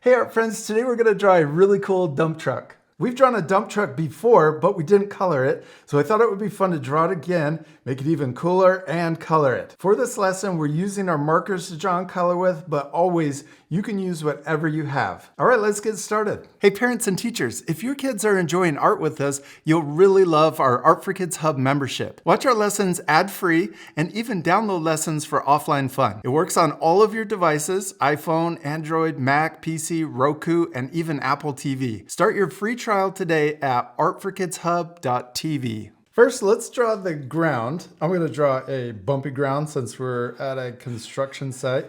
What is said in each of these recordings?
Hey art friends, today we're going to draw a really cool dump truck. We've drawn a dump truck before, but we didn't color it, so I thought it would be fun to draw it again, make it even cooler, and color it. For this lesson, we're using our markers to draw and color with, but always, you can use whatever you have. All right, let's get started. Hey parents and teachers, if your kids are enjoying art with us, you'll really love our Art for Kids Hub membership. Watch our lessons ad-free and even download lessons for offline fun. It works on all of your devices, iPhone, Android, Mac, PC, Roku, and even Apple TV. Start your free trial today at artforkidshub.tv. First, let's draw the ground. I'm going to draw a bumpy ground since we're at a construction site.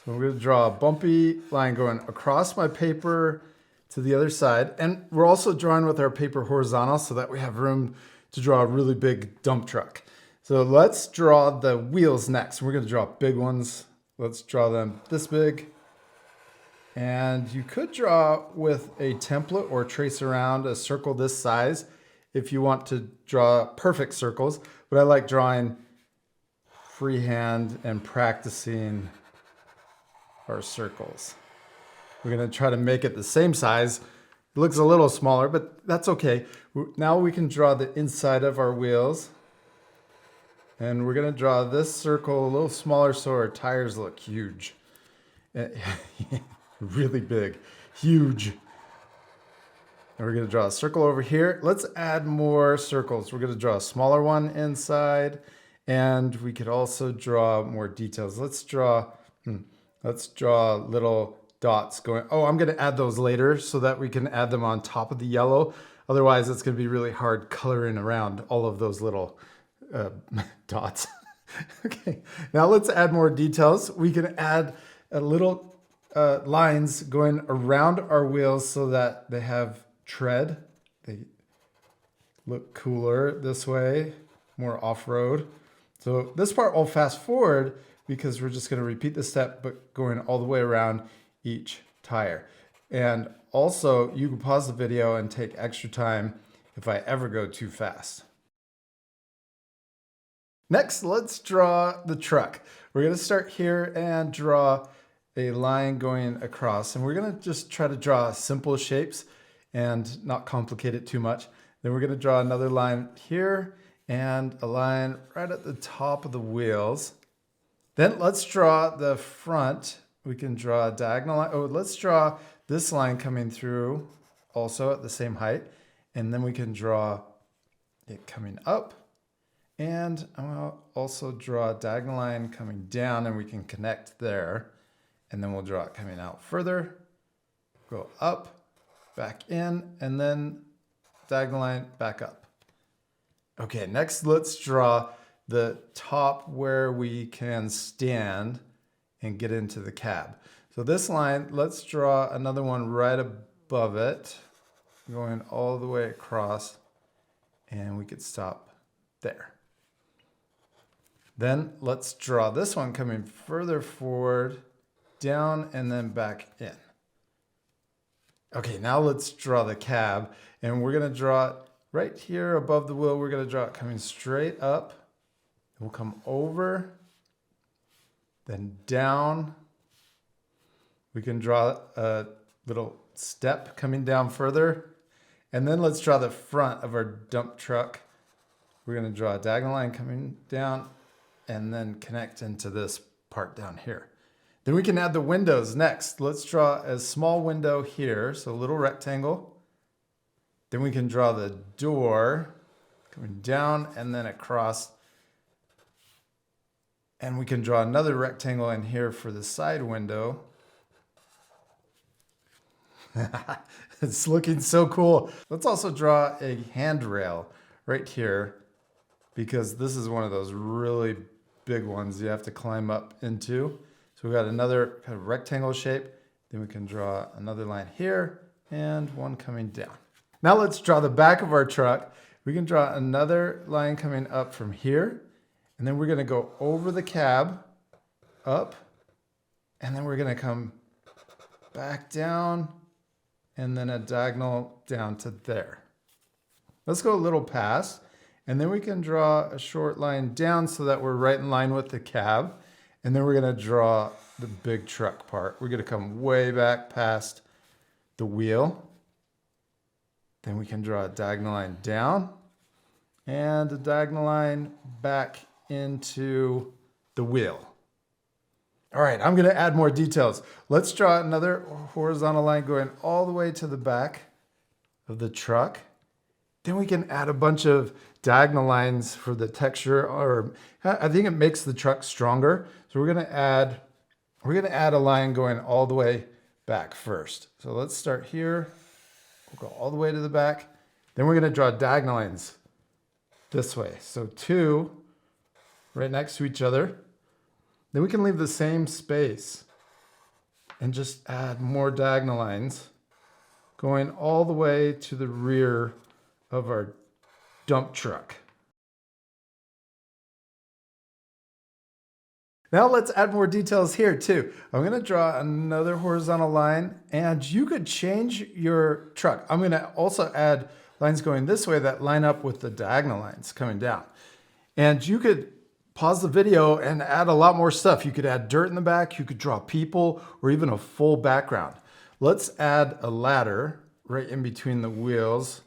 So I'm going to draw a bumpy line going across my paper to the other side. And we're also drawing with our paper horizontal so that we have room to draw a really big dump truck. So let's draw the wheels next. We're going to draw big ones. Let's draw them this big. And you could draw with a template or trace around a circle this size if you want to draw perfect circles. But I like drawing freehand and practicing our circles. We're going to try to make it the same size. It looks a little smaller, but that's okay. Now we can draw the inside of our wheels. And we're going to draw this circle a little smaller so our tires look huge. Really big, huge. And we're going to draw a circle over here. Let's add more circles. We're going to draw a smaller one inside, and we could also draw more details. Let's draw little dots going. Oh, I'm going to add those later so that we can add them on top of the yellow. Otherwise, it's going to be really hard coloring around all of those little dots. Okay, now let's add more details. We can add a little lines going around our wheels so that they have tread. They look cooler this way, more off-road. So this part I'll fast forward because we're just going to repeat the step, but going all the way around each tire. And also, you can pause the video and take extra time if I ever go too fast. Next, let's draw the truck. We're going to start here and draw a line going across, and we're going to just try to draw simple shapes and not complicate it too much. Then we're going to draw another line here and a line right at the top of the wheels. Then let's draw the front. We can draw a diagonal line. Oh, let's draw this line coming through also at the same height, and then we can draw it coming up, and I'll also draw a diagonal line coming down, and we can connect there. And then we'll draw it coming out further, go up, back in, and then diagonal line back up. Okay, next let's draw the top where we can stand and get into the cab. So this line, let's draw another one right above it, going all the way across, and we could stop there. Then let's draw this one coming further forward, down, and then back in. Okay, now let's draw the cab, and we're going to draw it right here above the wheel. We're going to draw it coming straight up. We'll come over, then down. We can draw a little step coming down further, and then let's draw the front of our dump truck. We're going to draw a diagonal line coming down and then connect into this part down here. Then we can add the windows next. Let's draw a small window here, so a little rectangle. Then we can draw the door coming down and then across. And we can draw another rectangle in here for the side window. It's looking so cool. Let's also draw a handrail right here because this is one of those really big ones you have to climb up into. So we got another kind of rectangle shape. Then we can draw another line here and one coming down. Now let's draw the back of our truck. We can draw another line coming up from here. And then we're going to go over the cab, up, and then we're going to come back down and then a diagonal down to there. Let's go a little past, and then we can draw a short line down so that we're right in line with the cab. And then we're going to draw the big truck part. We're gonna come way back past the wheel. Then we can draw a diagonal line down and a diagonal line back into the wheel. All right, I'm gonna add more details. Let's draw another horizontal line going all the way to the back of the truck. Then we can add a bunch of diagonal lines for the texture, or I think it makes the truck stronger. So we're gonna add a line going all the way back first. So let's start here. We'll go all the way to the back. Then we're gonna draw diagonal lines this way. So two right next to each other. Then we can leave the same space and just add more diagonal lines going all the way to the rear of our dump truck. Now let's add more details here too. I'm gonna draw another horizontal line, and you could change your truck. I'm gonna also add lines going this way that line up with the diagonal lines coming down. And you could pause the video and add a lot more stuff. You could add dirt in the back, you could draw people, or even a full background. Let's add a ladder right in between the wheels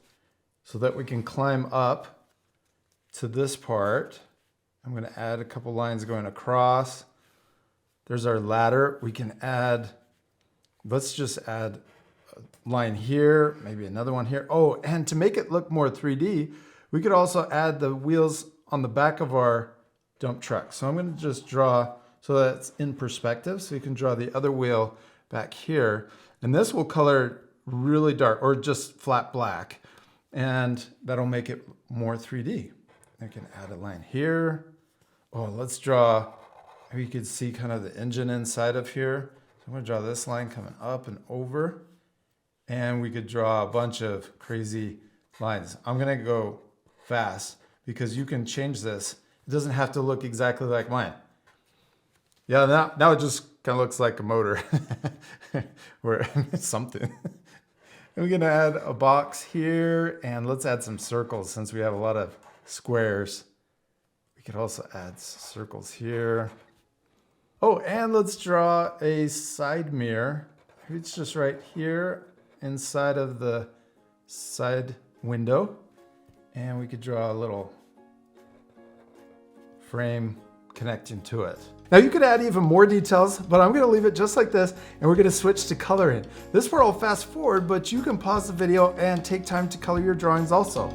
so that we can climb up to this part. I'm gonna add a couple lines going across. There's our ladder. We can add, let's just add a line here, maybe another one here. Oh, and to make it look more 3D, we could also add the wheels on the back of our dump truck. So I'm gonna just draw so that it's in perspective. So you can draw the other wheel back here. And this will color really dark or just flat black. And that'll make it more 3D. I can add a line here. Oh, let's draw, you can see kind of the engine inside of here. So I'm gonna draw this line coming up and over. And we could draw a bunch of crazy lines. I'm gonna go fast because you can change this. It doesn't have to look exactly like mine. Yeah, now it just kind of looks like a motor or something. And we're gonna add a box here, and let's add some circles since we have a lot of squares. We could also add circles here. Oh, and let's draw a side mirror. It's just right here inside of the side window. And we could draw a little frame connecting to it. Now you could add even more details, but I'm gonna leave it just like this, and we're gonna switch to coloring. This part I'll fast forward, but you can pause the video and take time to color your drawings also.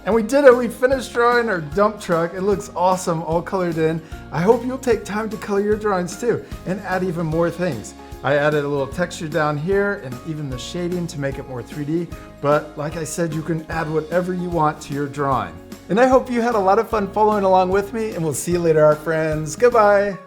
And we did it, we finished drawing our dump truck. It looks awesome, all colored in. I hope you'll take time to color your drawings too, and add even more things. I added a little texture down here and even the shading to make it more 3D. But like I said, you can add whatever you want to your drawing. And I hope you had a lot of fun following along with me, and we'll see you later, our friends. Goodbye.